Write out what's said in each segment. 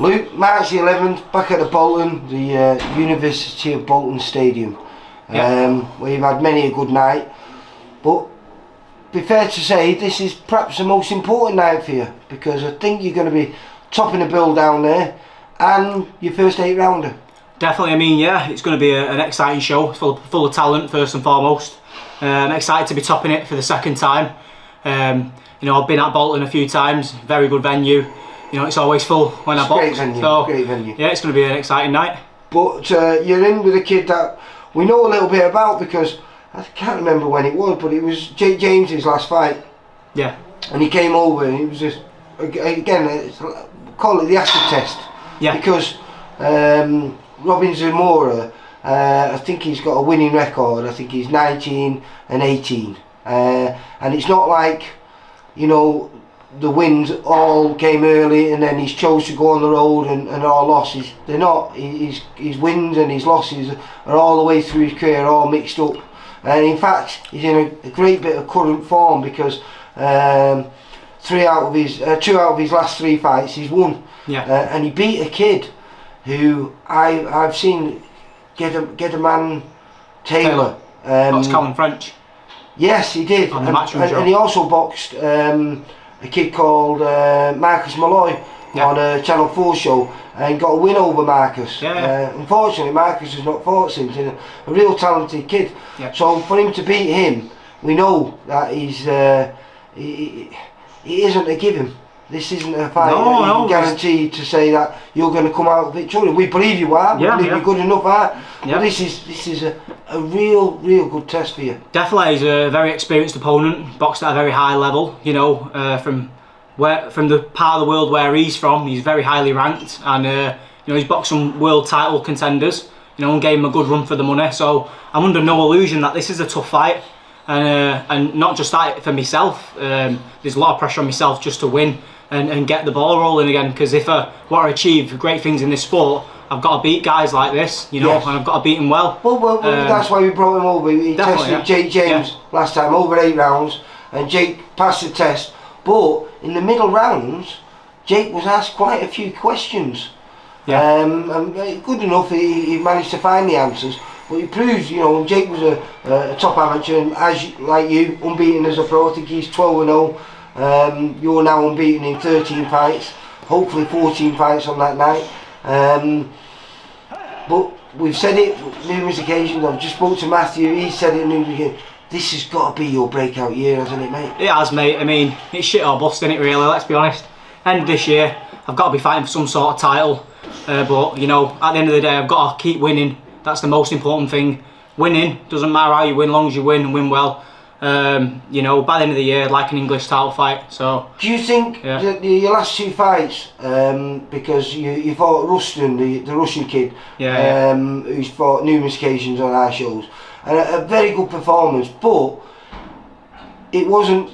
Luke, March the 11th, back at the Bolton, the University of Bolton Stadium, where you've had many a good night. But be fair to say, this is perhaps the most important night for you, because I think you're going to be topping the bill down there, and your first 8-rounder. Definitely. I mean, yeah, it's going to be an exciting show, full of talent first and foremost. I'm excited to be topping it for the second time. You know, I've been at Bolton a few times, very good venue. You know, it's always full when I box. Great venue, so, great venue. Yeah, it's going to be an exciting night. But you're in with a kid that we know a little bit about, because I can't remember when it was, but it was Jake James's last fight. Yeah. And he came over and he was just, again, call it the acid test. Yeah. Because Robin Zamora, I think he's got a winning record. I think he's 19 and 18. And it's not like, you know, the wins all came early and then he's chose to go on the road and all losses. They're not. His wins and his losses are all the way through his career, all mixed up. And in fact, he's in a great bit of current form, because 2 out of his last 3 fights he's won. Yeah. And he beat a kid who I've seen get a man Taylor. That's Colin French. Yes, he did. And he also boxed a kid called Marcus Malloy on a Channel 4 show, and got a win over Marcus. Unfortunately, Marcus has not fought since. He's a real talented kid. So for him to beat him, we know that he isn't a given. This isn't a fight that you can guarantee to say that you're going to come out victorious. We believe you are. We believe you're good enough at. But this is a real good test for you. Definitely, he's a very experienced opponent, boxed at a very high level. You know, from the part of the world where he's from, he's very highly ranked, and you know, he's boxed some world title contenders. You know, and gave him a good run for the money. So I'm under no illusion that this is a tough fight, and not just that for myself. There's a lot of pressure on myself just to win and get the ball rolling again, because if I want to achieve great things in this sport, I've got to beat guys like this, you know, and I've got to beat them well. Well, that's why we brought him over. He tested Jake James last time, over 8 rounds, and Jake passed the test. But in the middle rounds, Jake was asked quite a few questions. And good enough, he managed to find the answers. But it proves, you know, Jake was a top amateur, and like you, unbeaten as a pro. I think he's 12-0. You're now unbeaten in 13 fights, hopefully 14 fights on that night. But we've said it numerous occasions. I've just spoke to Matthew, he said it numerous occasions. This has got to be your breakout year, hasn't it, mate? It has, mate. I mean, it's shit or bust, isn't it, really? Let's be honest. End of this year, I've got to be fighting for some sort of title. But, you know, at the end of the day, I've got to keep winning. That's the most important thing. Winning, doesn't matter how you win, as long as you win and win well. You know, by the end of the year, I'd like an English title fight. So, do you think that your last 2 fights, because you fought Rustin, the Russian kid, who's fought numerous occasions on our shows, and a very good performance, but it wasn't.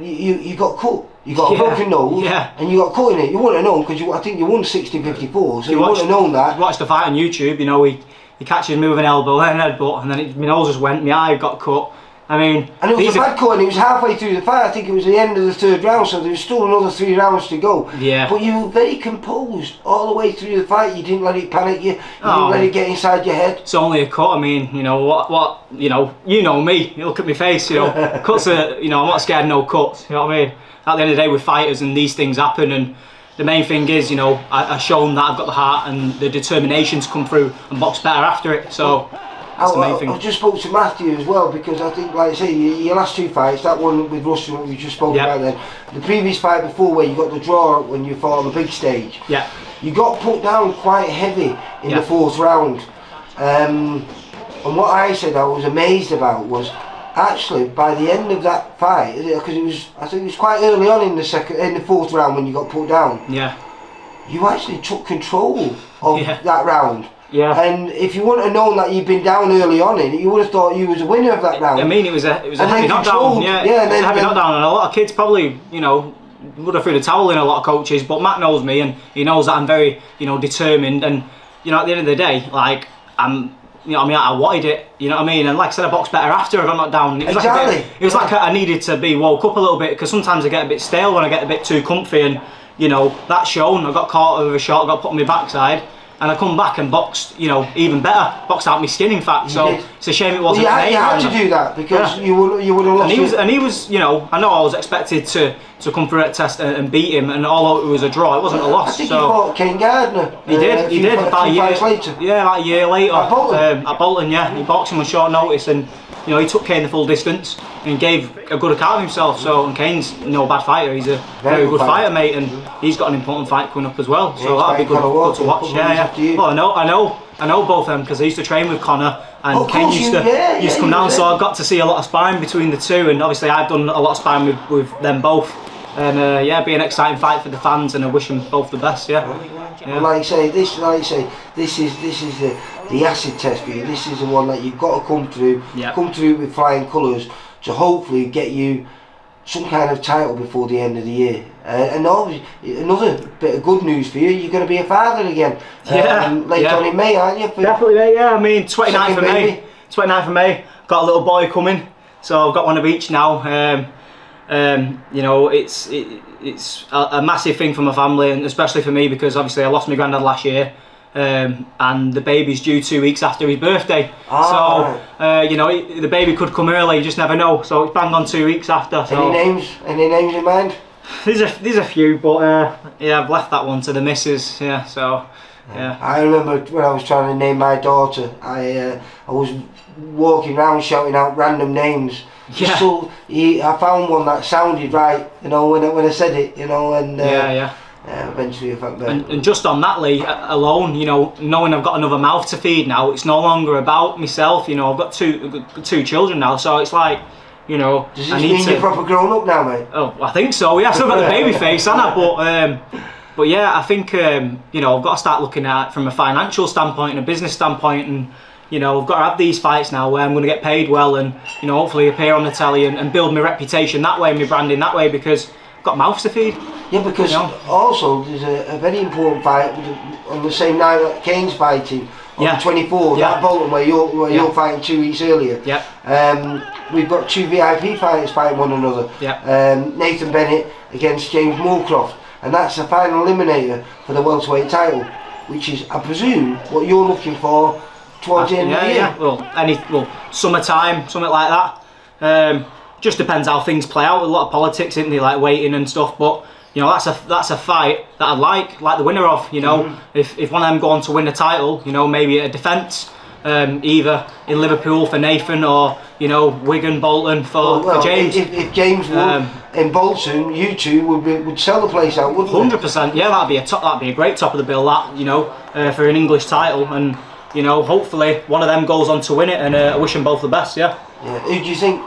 You got cut. You got a broken nose, and you got cut in it. You wouldn't have known, because I think you won 60-54, so you wouldn't have known that. You watched the fight on YouTube. You know, he catches me with an elbow and an headbutt, and then my nose just went. My eye got cut. I mean, and it was a bad cut, and it was halfway through the fight. I think it was the end of the 3rd round, so there was still another 3 rounds to go. Yeah. But you were very composed all the way through the fight. You didn't let it panic you. You didn't let it get inside your head. It's only a cut. I mean, you know what? You know me. You look at my face. You know, cuts are. You know, I'm not scared of no cuts. You know what I mean? At the end of the day, we're fighters, and these things happen. And the main thing is, you know, I've shown that I've got the heart and the determination to come through and box better after it. So. I just spoke to Matthew as well, because I think, like I say, your last 2 fights, that one with Russell we just spoke about then, the previous fight before where you got the draw when you fought on the big stage, you got put down quite heavy in the 4th round, and what I said I was amazed about was, actually by the end of that fight, because I think it was quite early on in the 4th round when you got put down, you actually took control of that round. And if you wouldn't have known that you'd been down early on in it, you would have thought you was a winner of that round. I mean, it was a heavy knockdown. It was a heavy knockdown, and a lot of kids probably, you know, would have threw the towel in, a lot of coaches. But Matt knows me, and he knows that I'm very, you know, determined. And you know, at the end of the day, like you know what I mean, I wanted it. You know what I mean? And like I said, I boxed better after I got knocked down. It was like I needed to be woke up a little bit, because sometimes I get a bit stale when I get a bit too comfy, and you know, that's shown. I got caught over a shot, got put on my backside, and I come back and boxed, you know, even better. Boxed out my skin, in fact. So it's a shame it wasn't. Well, you had to do that because you would have lost. And he was, you know, I know I was expected to come for a test and beat him, and although it was a draw, it wasn't a loss. I think he fought Kane Gardner. He did. About a year later. Yeah, about a year later. At Bolton. At Bolton, yeah. He boxed him on short notice, and you know, he took Kane the full distance and gave a good account of himself. So, and Kane's no bad fighter. He's a very good fighter, mate, and he's got an important fight coming up as well. So that'll be good to watch. Yeah. Well, I know both of them because I used to train with Connor, and Kane used to come down. So I got to see a lot of sparring between the two, and obviously I've done a lot of sparring with them both. And yeah, be an exciting fight for the fans, and I wish them both the best. Yeah. Well, like I say, this is the acid test for you. This is the one that you've got to come through with flying colours to hopefully get you some kind of title before the end of the year. And obviously, another bit of good news for you, you're going to be a father again. Later on in May, aren't you? Definitely, mate. Yeah, I mean 29th of May. 29th of May. Got a little boy coming, so I've got one of each now. You know, it's a massive thing for my family, and especially for me, because obviously I lost my granddad last year, and the baby's due 2 weeks after his birthday. You know, the baby could come early, you just never know. So it's bang on 2 weeks after. So. Any names in mind? There's a few, but yeah, I've left that one to the missus. Yeah, so yeah. I remember when I was trying to name my daughter, I was walking around shouting out random names. Yeah. So I found one that sounded right, you know, when I said it, you know, and eventually I found that. And just on that, Lee, alone, you know, knowing I've got another mouth to feed now, it's no longer about myself. You know, I've got two children now, so it's like, you know, does this mean you're proper grown up now, mate? Oh, I think so. Yeah, I've still got the baby face, haven't I? But yeah, I think you know, I've got to start looking at it from a financial standpoint and a business standpoint, and you know, I've got to have these fights now where I'm going to get paid well, and you know, hopefully appear on the telly and build my reputation that way, my branding that way, because I've got mouths to feed. Yeah, because also there's a very important fight on the same night that Kane's fighting on the 24th at Bolton, where you're fighting 2 weeks earlier. We've got two VIP fighters fighting one another. Nathan Bennett against James Moorcroft, and that's the final eliminator for the welterweight title, which is, I presume, what you're looking for towards the end of the year. Well, summertime, something like that. Just depends how things play out. A lot of politics, isn't there, like waiting and stuff. But you know, that's a fight that I'd like the winner of. You know, if one of them go on to win the title, you know, maybe a defence, either in Liverpool for Nathan, or you know, Wigan, Bolton for James. If James won in Bolton, you two would sell the place out, wouldn't 100%. Yeah, that'd be a great top of the bill. That, you know, for an English title, and you know, hopefully one of them goes on to win it, and I wish them both the best. Yeah. Who do you think?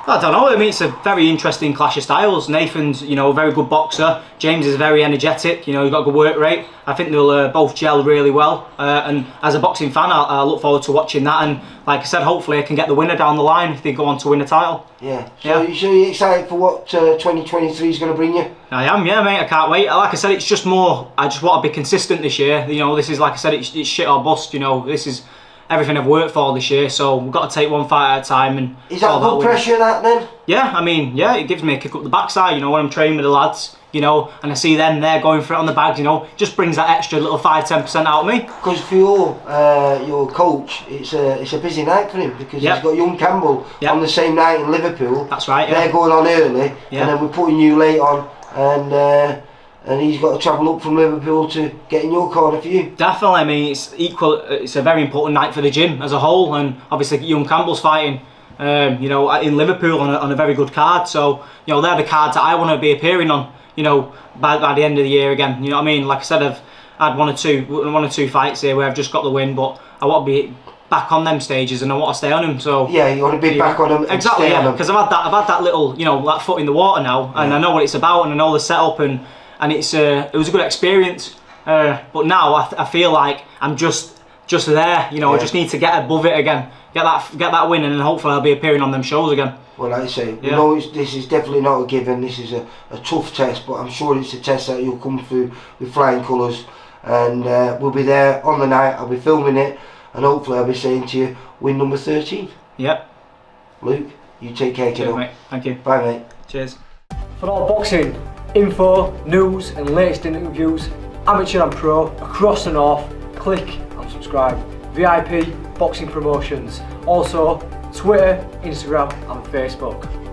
I don't know. I mean, it's a very interesting clash of styles. Nathan's, you know, a very good boxer. James is very energetic. You know, he's got a good work rate. I think they'll both gel really well. And as a boxing fan, I look forward to watching that. And like I said, hopefully I can get the winner down the line if they go on to win a title. Yeah. So you're excited for what 2023 is going to bring you? I am, yeah, mate. I can't wait. Like I said, it's just more. I just want to be consistent this year. You know, this is, like I said, it's shit or bust. You know, this is everything I've worked for this year, so we've got to take one fight at a time. And is that good pressure, that then? Yeah, I mean, yeah, it gives me a kick up the backside, you know, when I'm training with the lads, you know, and I see them there going for it on the bags, you know, just brings that extra little 5-10% out of me. Because for your coach, it's a busy night for him, because he's got young Campbell on the same night in Liverpool. That's right, They're going on early, and then we're putting you late on, and he's got to travel up from Liverpool to get in your corner for you. Definitely. I mean, it's a very important night for the gym as a whole, and obviously young Campbell's fighting, you know, in Liverpool on a very good card. So, you know, they're the cards that I want to be appearing on, you know, by the end of the year again. You know what I mean? Like I said, I've had one or two fights here where I've just got the win, but I want to be back on them stages, and I want to stay on them. So yeah, you want to be back on them. Exactly. Yeah, because I've had that little, you know, that foot in the water now, and I know what it's about, and I know the setup, and it was a good experience. But now I feel like I'm just there. You know, I just need to get above it again, get that win, and then hopefully I'll be appearing on them shows again. Well, like I say, we know this is definitely not a given. This is a tough test, but I'm sure it's a test that you'll come through with flying colours, and we'll be there on the night. I'll be filming it, and hopefully I'll be saying to you, win number 13. Yep. Luke, you take care, kiddo. Cheers, mate. Thank you. Bye, mate. Cheers. For all boxing Info, news and latest interviews, amateur and pro, across the north. Click and subscribe. VIP Boxing Promotions. Also Twitter, Instagram and Facebook.